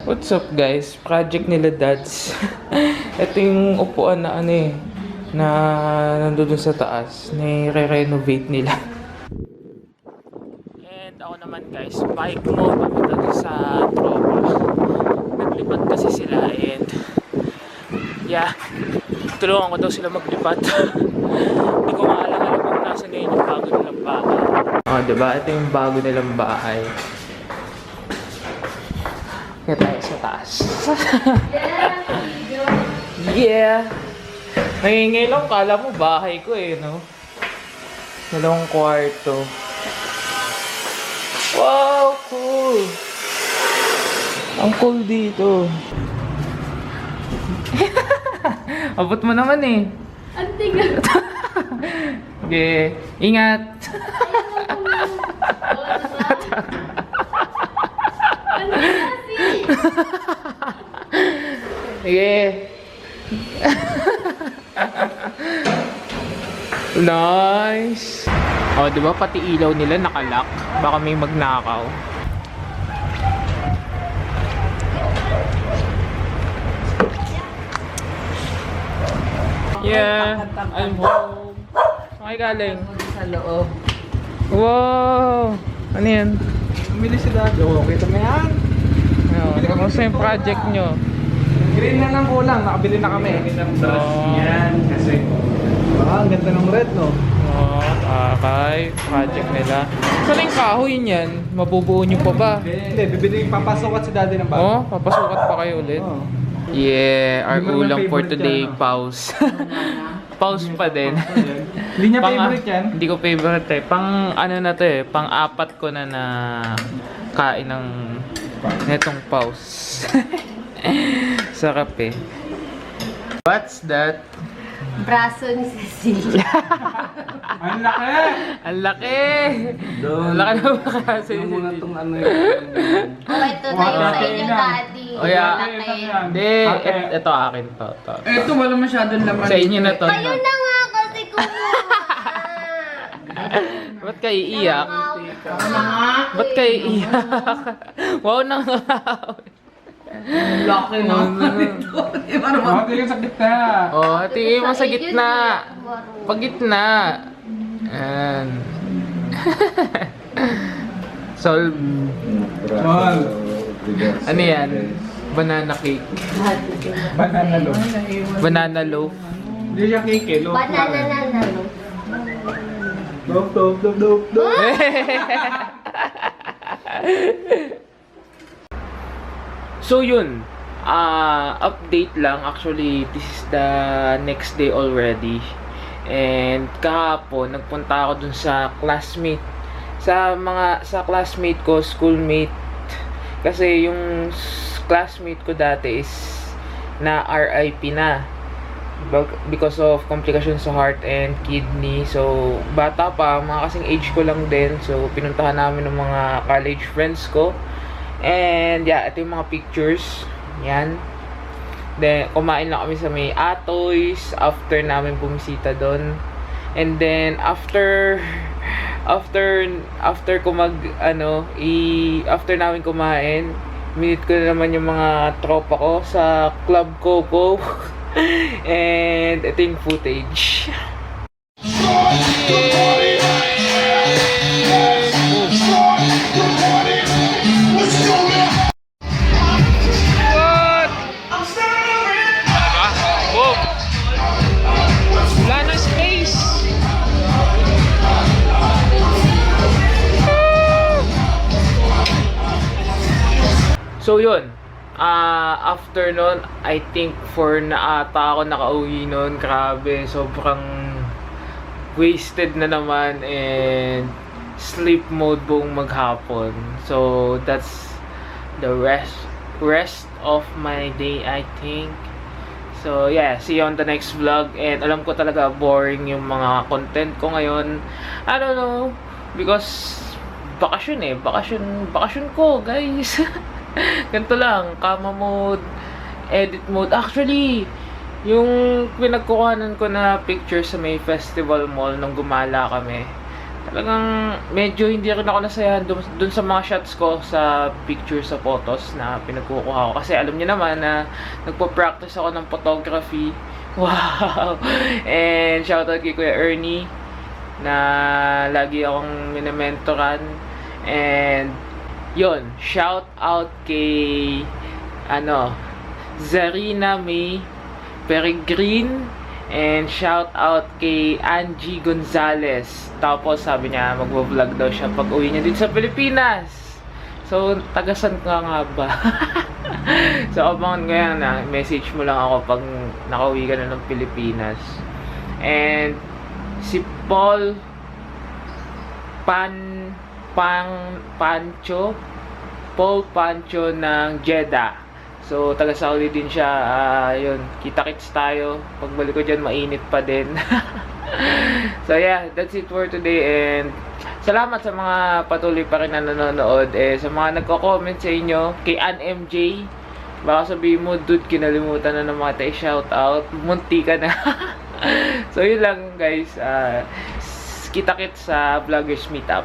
What's up guys? Project nila dads. Ito yung upuan na ano eh, na nandun sa taas. Nire-renovate nila. And ako naman guys, bike mode papunta dun sa tropa. Naglipat kasi sila and yeah, tulungan ko daw sila maglipat. Hindi ko maalala kung nasa ngayon yung bago nilang bahay. Oh, diba? Ito yung bago nilang bahay. Kaya tayo sa taas. Yeah! Nangingay lang, kala mo bahay ko eh, no? Dalawang kwarto. Wow! Cool! Ang cool dito. Abot mo naman eh. Ang tingnan. Okay. Ingat! Sige. Nice. Oh, 'di ba pati ilaw nila nakalock? Baka may magnakaw. Yeah, I'm home. Okay, galing. Sa loob. Wow! Ano yan? Bumili si Dad. Oo, kita mo yan. Kamusta yung project nyo? Green na lang kulang. Nakabili na kami. Yan. Kasi. Ang ganda ng red, no? Oh, okay. Project nila. Saan yung kahoy niyan? Mabubuo nyo pa ba? Hindi, bibili. Papasukat si Daddy ng bago. Oh, papasukat pa kayo ulit? Oo. Yeah, our Hindi mo naman ulam for favorite today, yan, no? pause. Pause pa din. Hindi niya Pang- favorite yan? Hindi ko favorite eh. Pang ano na to eh, pang apat ko na kain ng netong pause. Sarap eh. What's that? Braso ni Cecilia. Ang laki! Ang laki! Doon. Ang laki na ba kasi? Ano muna itong ano yun? Oh, ito na yung sa inyo, Daddy. Oh, yeah. Malaki. Hindi, ito akin to. Ito wala masyadong laman. Sa inyo na to. Kayo na nga kasi kumuha. Ba't kayo iiyak? Ako na nga. Ba't kayo iiyak? Wow na nga. Laki no? Di ba naman? Ito yung sa gitna. Oh, tingin mo sa inyo, gitna. Maro. Pag gitna. Ayan. Solve. Mahal. Ano yan? Banana cake. Banana loaf. Banana loaf. Hindi siya cake eh. Loaf Banana lang. na nalo. Loaf, loaf, loaf, loaf, loaf. So yun, update lang. Actually, this is the next day already. And kahapon, nagpunta ako dun sa classmate. Sa classmate ko, schoolmate. Kasi yung classmate ko dati is na RIP na. Because of complications sa heart and kidney. So, bata pa, mga kasing age ko lang din. So, pinuntahan namin ng mga college friends ko. And yeah, ito yung mga pictures. Yan. Then, kumain lang kami sa may Atoys after namin bumisita doon. And then, after ko after namin kumain, minute ko na naman yung mga tropa ko sa Club Coco. And ito yung footage. What? Talaga? Boom! Wala na space! So yun, after nun, I think 4 na ata ako nakauwi nun. Grabe, sobrang wasted na naman and sleep mode buong maghapon. So that's the rest of my day, I think. So yeah, see you on the next vlog. And alam ko talaga boring yung mga content ko ngayon. I don't know, because bakasyon eh, bakasyon ko guys. Ganito lang, kama mode, edit mode. Actually, yung pinagkukuhanan ko na picture sa may festival mall nung gumala kami, talagang medyo hindi rin ako nasayahan dun sa mga shots ko sa picture, sa photos na pinagkukuha ko. Kasi alam niyo naman na nagpo-practice ako ng photography. Wow! And shoutout kay Kuya Ernie na lagi akong minamentoran. And yon, shoutout kay Zarina May Peregrine. And shout out kay Angie Gonzalez. Tapos sabi niya magvo-vlog daw siya pag uwi niya dito sa Pilipinas. So, tagasan ka nga ba? So, abangan ko yan na. Message mo lang ako pag nakauwi ka na ng Pilipinas. And si Paul Pancho ng Jeddah. So, taga Saudi din siya. Yun, kita-kits tayo. Pagbalik ko dyan, mainit pa din. So, yeah, that's it for today. And salamat sa mga patuloy pa rin na nanonood. Sa mga nagko-comment sa inyo, kay Ann MJ, baka sabihin mo, dude, kinalimutan na ng mga tayo shoutout. Munti ka na. So, yun lang, guys. Kita-kits sa Vloggers Meetup.